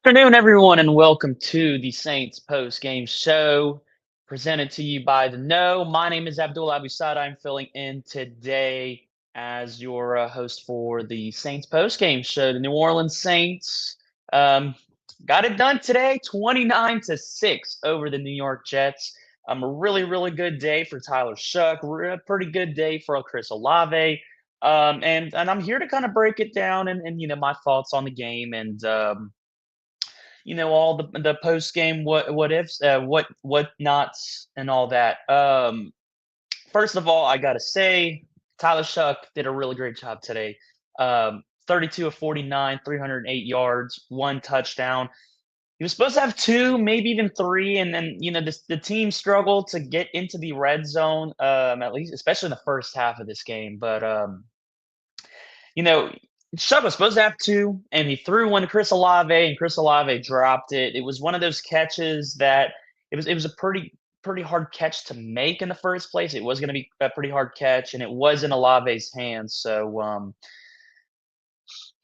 Afternoon, everyone, and welcome to the Saints post game show presented to you by the Kneaux. My name is Abdul Abusad. I'm filling in today as your host for the Saints post game show. The New Orleans Saints um, got it done today, 29-6 over the New York Jets. A really, really good day for Tyler Shuck. A pretty good day for Chris Olave. And I'm here to kind of break it down and my thoughts on the game and all the post game what ifs, what nots, and all that. First of all, I gotta say, Tyler Shuck did a really great job today. 32 of 49, 308 yards, one touchdown. He was supposed to have two, maybe even three, and then the team struggled to get into the red zone, at least, especially in the first half of this game. But you know, Chubb was supposed to have two, and he threw one to Chris Olave, and Chris Olave dropped it. It was one of those catches that it was a pretty hard catch to make in the first place. It was going to be a pretty hard catch, and it was in Olave's hands. So,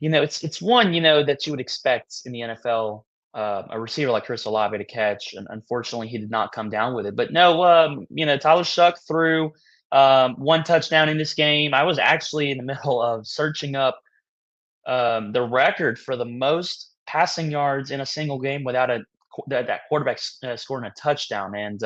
it's one that you would expect in the NFL. A receiver like Chris Olave to catch, and unfortunately, he did not come down with it. But no, Tyler Shuck threw one touchdown in this game. I was actually in the middle of searching up the record for the most passing yards in a single game without that quarterback scoring a touchdown. And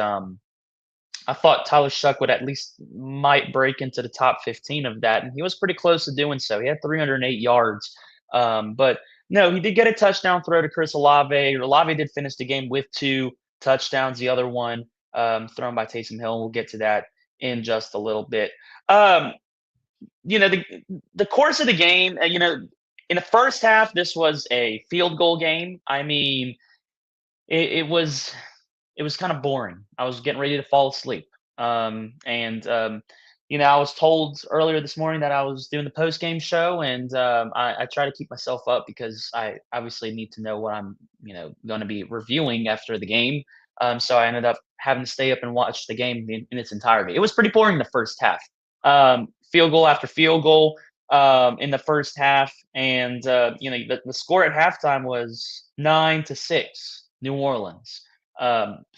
I thought Tyler Shuck would at least might break into the top 15 of that, and he was pretty close to doing so. He had 308 yards, but no, he did get a touchdown throw to Chris Olave. Olave did finish the game with two touchdowns. The other one thrown by Taysom Hill. We'll get to that in just a little bit. Um, the course of the game, in the first half, this was a field goal game. I mean, it was kind of boring. I was getting ready to fall asleep. I was told earlier this morning that I was doing the post game show, and I try to keep myself up because I obviously need to know what I'm, going to be reviewing after the game. So I ended up having to stay up and watch the game in its entirety. It was pretty boring in the first half. Field goal after field goal in the first half, and the score at halftime was 9-6, New Orleans.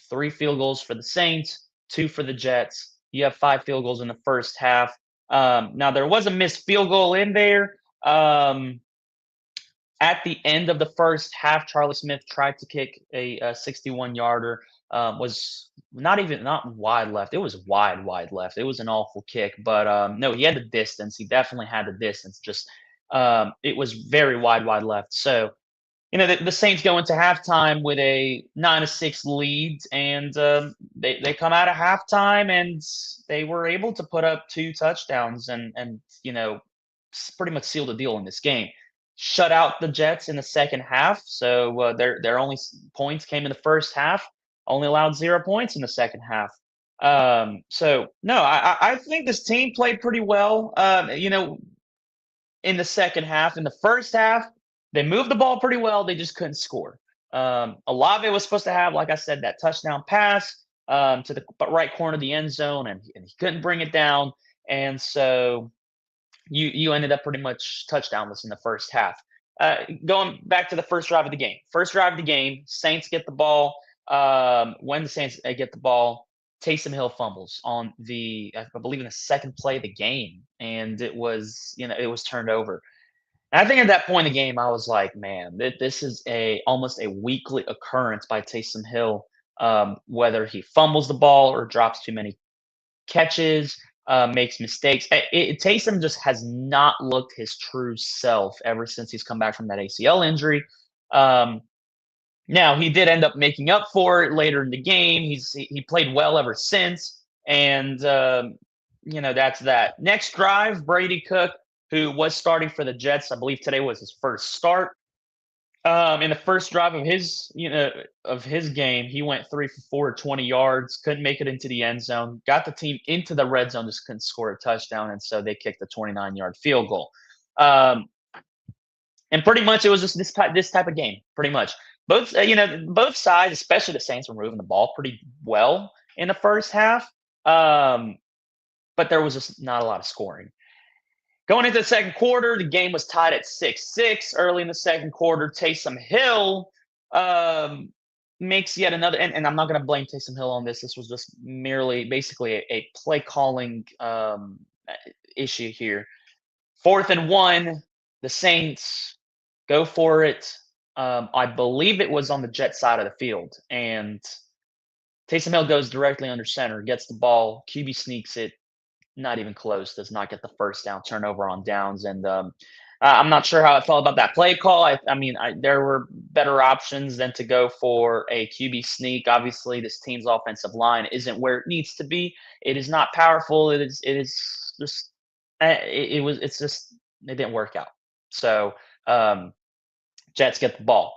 Three field goals for the Saints, two for the Jets. You have five field goals in the first half. Now there was a missed field goal in there. At the end of the first half, Charlie Smith tried to kick a 61-yarder. Was not wide left. It was wide left. It was an awful kick, but no, he had the distance. He definitely had the distance. Just it was very wide left. So the Saints go into halftime with a 9-6 lead, and they come out of halftime and they were able to put up two touchdowns and pretty much seal the deal in this game. Shut out the Jets in the second half, so their only points came in the first half. Only allowed 0 points in the second half. So no, I think this team played pretty well. In the second half, in the first half, they moved the ball pretty well. They just couldn't score. Olave was supposed to have, like I said, that touchdown pass to the right corner of the end zone, and he couldn't bring it down. And so you ended up pretty much touchdownless in the first half. Going back to the first drive of the game. First drive of the game, Saints get the ball. When the Saints get the ball, Taysom Hill fumbles on I believe in the second play of the game, and it was turned over. And I think at that point in the game, I was like, man, this is almost a weekly occurrence by Taysom Hill. Whether he fumbles the ball or drops too many catches, makes mistakes. Taysom just has not looked his true self ever since he's come back from that ACL injury. Now he did end up making up for it later in the game. He played well ever since, and that's that. Next drive, Brady Cook, who was starting for the Jets, I believe today was his first start. In the first drive of his game, he went 3 for 4, 20 yards, couldn't make it into the end zone, got the team into the red zone, just couldn't score a touchdown, and so they kicked a 29-yard field goal. And pretty much it was just this type of game, pretty much. Both sides, especially the Saints, were moving the ball pretty well in the first half, but there was just not a lot of scoring. Going into the second quarter, the game was tied at 6-6 early in the second quarter. Taysom Hill um, makes yet another, and I'm not going to blame Taysom Hill on this. This was just merely basically a play calling issue here. 4th and 1, the Saints go for it. I believe it was on the Jet side of the field, and Taysom Hill goes directly under center, gets the ball, QB sneaks it, not even close, does not get the first down, turnover on downs, and I'm not sure how I felt about that play call. I mean, there were better options than to go for a QB sneak. Obviously, this team's offensive line isn't where it needs to be. It is not powerful. It is just it's just it didn't work out. So um, Jets get the ball.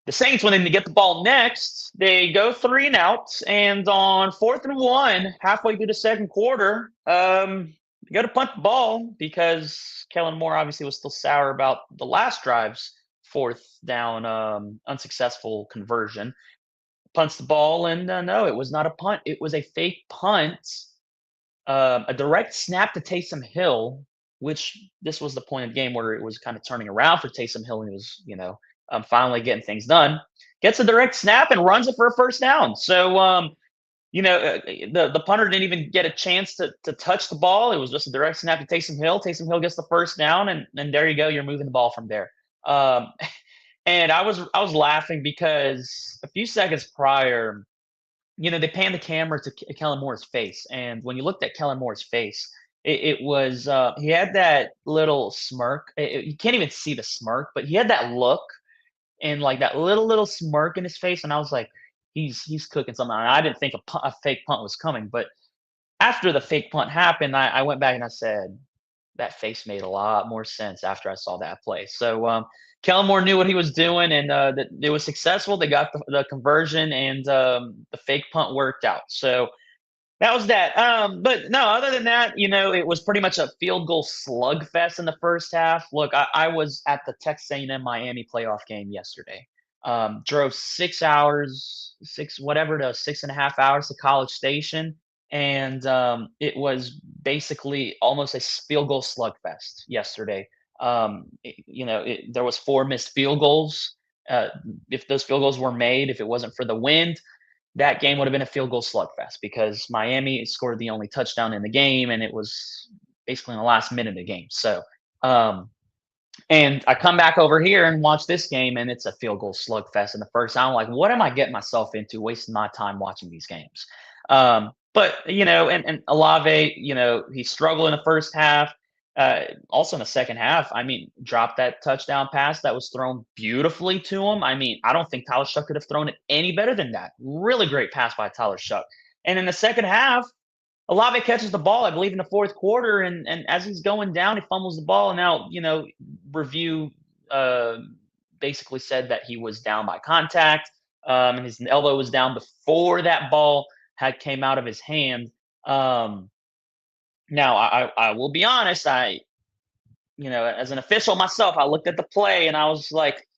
The Saints, when they get the ball next, they go 3 and out, and on 4th and 1, halfway through the second quarter, you got to punt the ball because Kellen Moore obviously was still sour about the last drive's fourth down unsuccessful conversion. Punts the ball, and no, it was not a punt. It was a fake punt, a direct snap to Taysom Hill, which this was the point of the game where it was kind of turning around for Taysom Hill, and he was, finally getting things done. Gets a direct snap and runs it for a first down. So, the punter didn't even get a chance to touch the ball. It was just a direct snap to Taysom Hill. Taysom Hill gets the first down, and there you go. You're moving the ball from there. Um, and I was laughing because a few seconds prior, they panned the camera to Kellen Moore's face, and when you looked at Kellen Moore's face, it was he had that little smirk. You can't even see the smirk, but he had that look and like that little smirk in his face, and I was like, he's cooking something. And I didn't think a fake punt was coming, but after the fake punt happened, I went back and I said, that face made a lot more sense after I saw that play. So Kellen Moore knew what he was doing, and that it was successful. They got the conversion, and the fake punt worked out. So that was that. But no, other than that, it was pretty much a field goal slugfest in the first half. Look, I was at the Texas A&M Miami playoff game yesterday. Drove 6 hours, six whatever to 6.5 hours to College Station, and it was basically almost a field goal slugfest yesterday. There was 4 missed field goals. Uh, if those field goals were made, if it wasn't for the wind, that game would have been a field goal slugfest because Miami scored the only touchdown in the game, and it was basically in the last minute of the game. So, um, and I come back over here and watch this game, and it's a field goal slugfest in the first. I'm like, what am I getting myself into, wasting my time watching these games? But and Olave, he struggled in the first half. Also in the second half, I mean, dropped that touchdown pass that was thrown beautifully to him. I mean, I don't think Tyler Shuck could have thrown it any better than that. Really great pass by Tyler Shuck. And in the second half, Olave catches the ball, I believe, in the fourth quarter, and as he's going down, he fumbles the ball. And now, review uh, basically said that he was down by contact, and his elbow was down before that ball had came out of his hand. Um, Now, I will be honest, as an official myself, I looked at the play and I was like,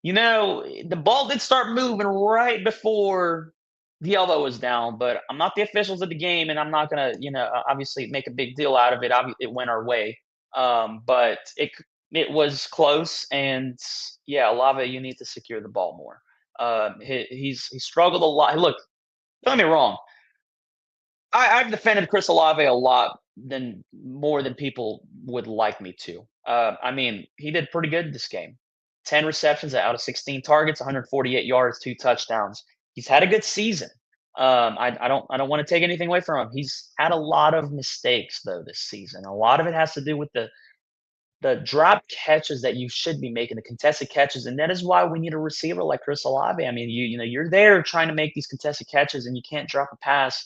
the ball did start moving right before the elbow was down, but I'm not the officials of the game, and I'm not gonna, obviously make a big deal out of it. It went our way, but it was close, and yeah, Olave, you need to secure the ball more. He struggled a lot. Look, don't get me wrong. I've defended Chris Olave a lot than more than people would like me to. I mean, he did pretty good this game. 10 receptions out of 16 targets, 148 yards, 2 touchdowns. He's had a good season. I don't want to take anything away from him. He's had a lot of mistakes though this season. A lot of it has to do with the drop catches that you should be making, the contested catches, and that is why we need a receiver like Chris Olave. I mean, you're there trying to make these contested catches, and you can't drop a pass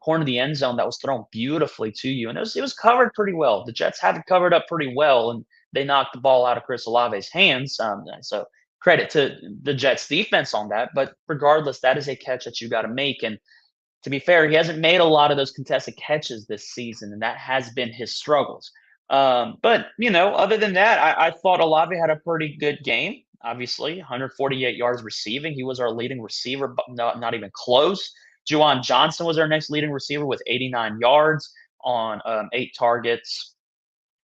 corner of the end zone that was thrown beautifully to you, and it was covered pretty well. The Jets had it covered up pretty well, and they knocked the ball out of Chris Olave's hands. So credit to the Jets defense on that. But regardless, that is a catch that you got to make, and to be fair, he hasn't made a lot of those contested catches this season, and that has been his struggles. But other than that, I thought Olave had a pretty good game. Obviously, 148 yards receiving. He was our leading receiver, but not even close. Juwan Johnson was our next leading receiver with 89 yards on 8 targets.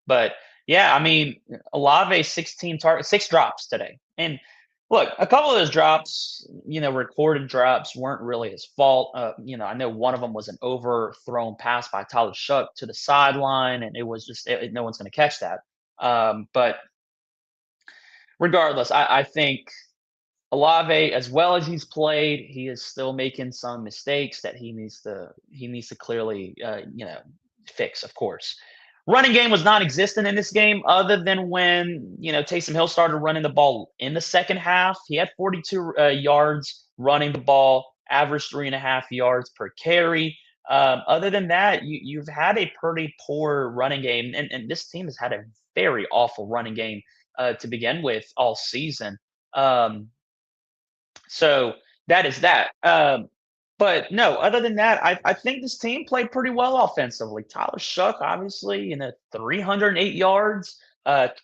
But yeah, I mean, Olave 16 targets, 6 drops today, and Look, a couple of those drops, recorded drops weren't really his fault. I know one of them was an overthrown pass by Tyler Shuck to the sideline, and it was just no one's going to catch that. But regardless, I think Olave, as well as he's played, he is still making some mistakes that he needs to clearly fix, of course. Running game was non-existent in this game, other than when Taysom Hill started running the ball in the second half. He had 42 yards running the ball, average 3.5 yards per carry. Other than that, you've had a pretty poor running game, and this team has had a very awful running game to begin with all season. Um, so that is that. But no, other than that, I think this team played pretty well offensively. Tyler Shuck, obviously, 308 yards,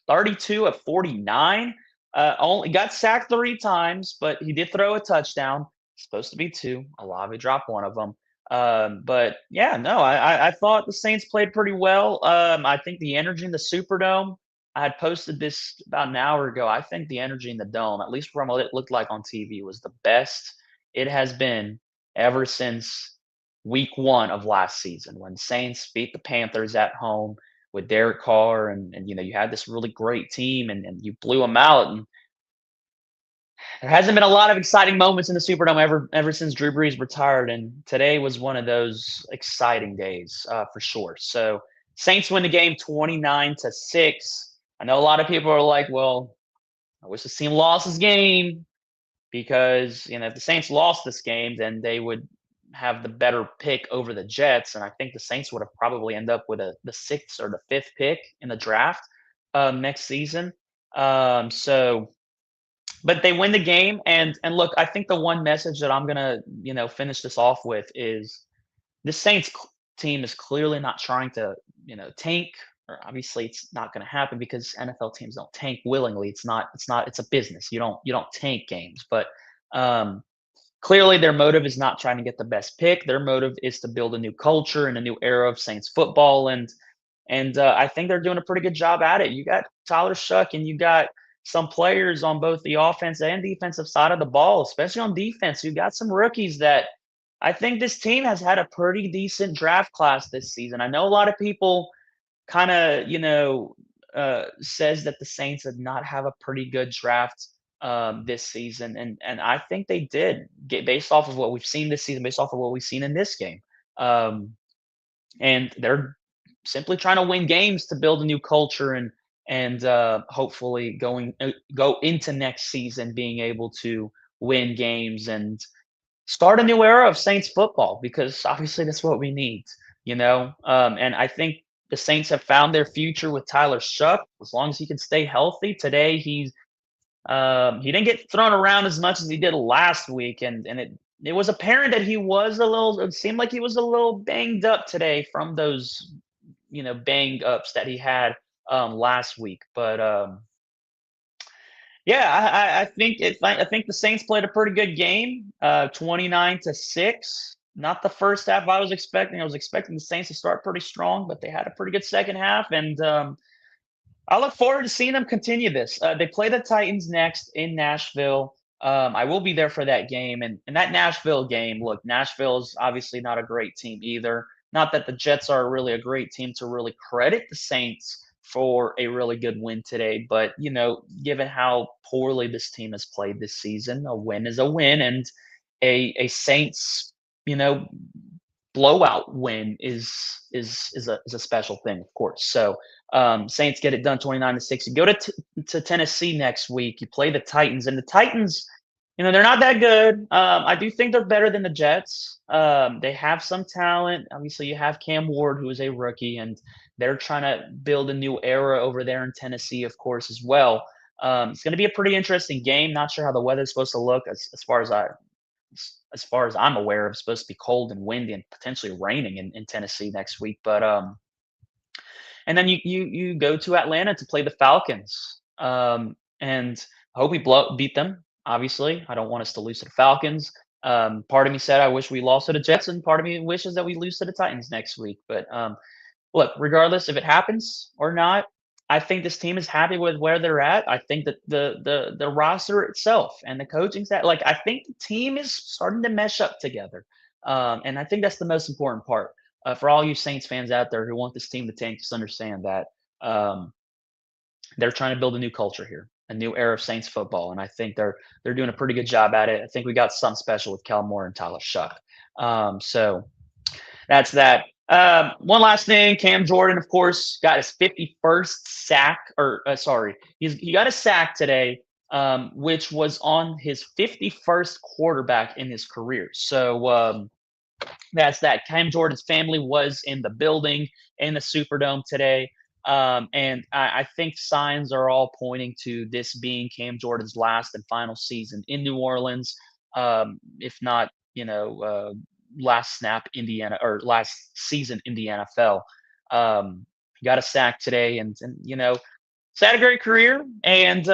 32 of 49. Only got sacked 3 times, but he did throw a touchdown. Supposed to be two. Olave dropped one of them. But yeah, no, I thought the Saints played pretty well. I think the energy in the Superdome. I had posted this about an hour ago. I think the energy in the dome, at least from what it looked like on TV, was the best it has been ever since week 1 of last season when Saints beat the Panthers at home with Derek Carr, and you had this really great team, and you blew them out. And there hasn't been a lot of exciting moments in the Superdome ever since Drew Brees retired, and today was one of those exciting days for sure. So Saints win the game 29-6. I know a lot of people are like, well, I wish the team lost this game because if the Saints lost this game, then they would have the better pick over the Jets, and I think the Saints would have probably end up with the sixth or the fifth pick in the draft next season. So, but they win the game, and look, I think the one message that I'm gonna finish this off with is the team is clearly not trying to, tank. Or obviously, it's not going to happen because NFL teams don't tank willingly. It's not. It's not. It's a business. You don't tank games. But um, clearly, their motive is not trying to get the best pick. Their motive is to build a new culture and a new era of Saints football. And I think they're doing a pretty good job at it. You got Tyler Shuck, and you got some players on both the offense and defensive side of the ball, especially on defense. You got some rookies that I think this team has had a pretty decent draft class this season. I know a lot of people kind of, says that the Saints did not have a pretty good draft this season, and I think they did get based off of what we've seen this season, based off of what we've seen in this game. Um, and they're simply trying to win games to build a new culture and hopefully go into next season being able to win games and start a new era of Saints football because obviously that's what we need. And I think the Saints have found their future with Tyler Shuck as long as he can stay healthy. Today he didn't get thrown around as much as he did last week, and it was apparent that he was a little. It seemed like he was a little banged up today from those bang ups that he had last week. But yeah, I think the Saints played a pretty good game, 29-6. Not the first half I was expecting. I was expecting the Saints to start pretty strong, but they had a pretty good second half, and I look forward to seeing them continue this. They play the Titans next in Nashville. I will be there for that game, and that Nashville game. Look, Nashville is obviously not a great team either. Not that the Jets are really a great team to really credit the Saints for a really good win today, but given how poorly this team has played this season, a win is a win, and a Saints, you know, blowout win is a special thing, of course. So Saints get it done 29-6. You go to Tennessee next week. You play the Titans, and the Titans, they're not that good. I do think they're better than the Jets. They have some talent. Obviously, you have Cam Ward, who is a rookie, and they're trying to build a new era over there in Tennessee, of course, as well. It's going to be a pretty interesting game. Not sure how the weather's supposed to look as far as I'm aware of. It's supposed to be cold and windy and potentially raining in Tennessee next week. But and then you go to Atlanta to play the Falcons. And I hope we beat them. Obviously, I don't want us to lose to the Falcons. Part of me said I wish we lost to the Jets, and part of me wishes that we lose to the Titans next week. But look, regardless if it happens or not, I think this team is happy with where they're at. I think that the roster itself and the coaching staff, like I think the team is starting to mesh up together, and I think that's the most important part for all you Saints fans out there who want this team to tank. Just understand that um, they're trying to build a new culture here, a new era of Saints football, and I think they're doing a pretty good job at it. I think we got something special with Kel Moore and Tyler Shuck. So that's that. One last thing, Cam Jordan, of course, got his 51st sack, or sorry, he got a sack today, which was on his 51st quarterback in his career. So that's that. Cam Jordan's family was in the building in the Superdome today. And I think signs are all pointing to this being Cam Jordan's last and final season in New Orleans. If not, last snap Indiana or last season in the NFL. He got a sack today, and he's had a great career. And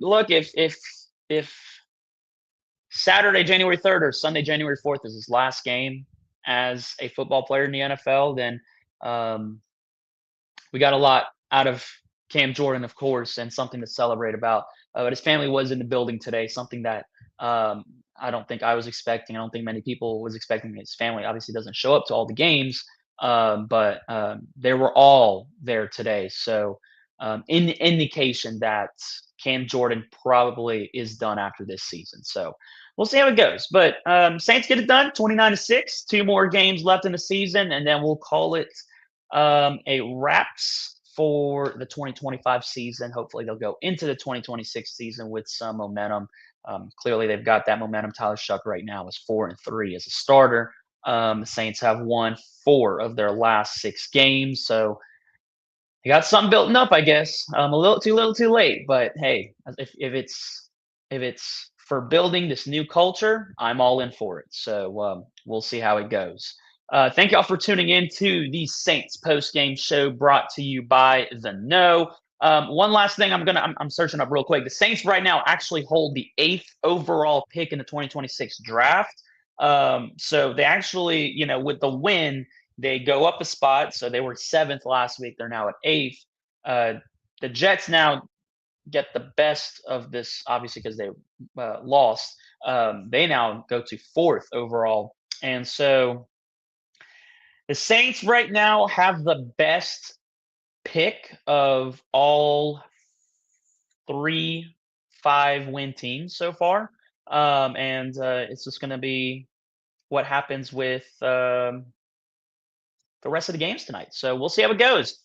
look, if Saturday, January 3rd or Sunday, January 4th is his last game as a football player in the NFL, then we got a lot out of Cam Jordan, of course, and something to celebrate about. But his family was in the building today, something that I don't think I was expecting. I don't think many people was expecting. His family obviously doesn't show up to all the games, but they were all there today. So, in indication that Cam Jordan probably is done after this season. So we'll see how it goes. But Saints get it done, 29-6. 2 more games left in the season, and then we'll call it a wraps for the 2025 season. Hopefully, they'll go into the 2026 season with some momentum. Clearly, they've got that momentum. Tyler Shuck right now is 4-3 as a starter. The Saints have won 4 of their last 6 games, so they got something built up, I guess. A little too late, but hey, if it's for building this new culture, I'm all in for it. So we'll see how it goes. Thank y'all for tuning in to the Saints post game show brought to you by the Kneaux. One last thing I'm searching up real quick. The Saints right now actually hold the 8th overall pick in the 2026 draft. So they actually, with the win, they go up a spot. So they were 7th last week. They're now at 8th. The Jets now get the best of this, obviously, because they lost. They now go to 4th overall. And so the Saints right now have the best pick of all 3 5-win teams so far. And it's just going to be what happens with the rest of the games tonight. So we'll see how it goes.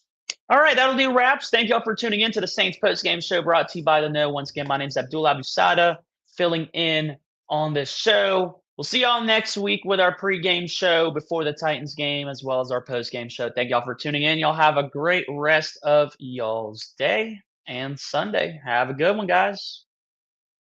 All right, that'll do wraps. Thank y'all for tuning in to the Saints post-game show brought to you by the Kneaux. Once again, my name's Abdullah Abusada, filling in on this show. We'll see y'all next week with our pregame show before the Titans game, as well as our postgame show. Thank y'all for tuning in. Y'all have a great rest of y'all's day and Sunday. Have a good one, guys.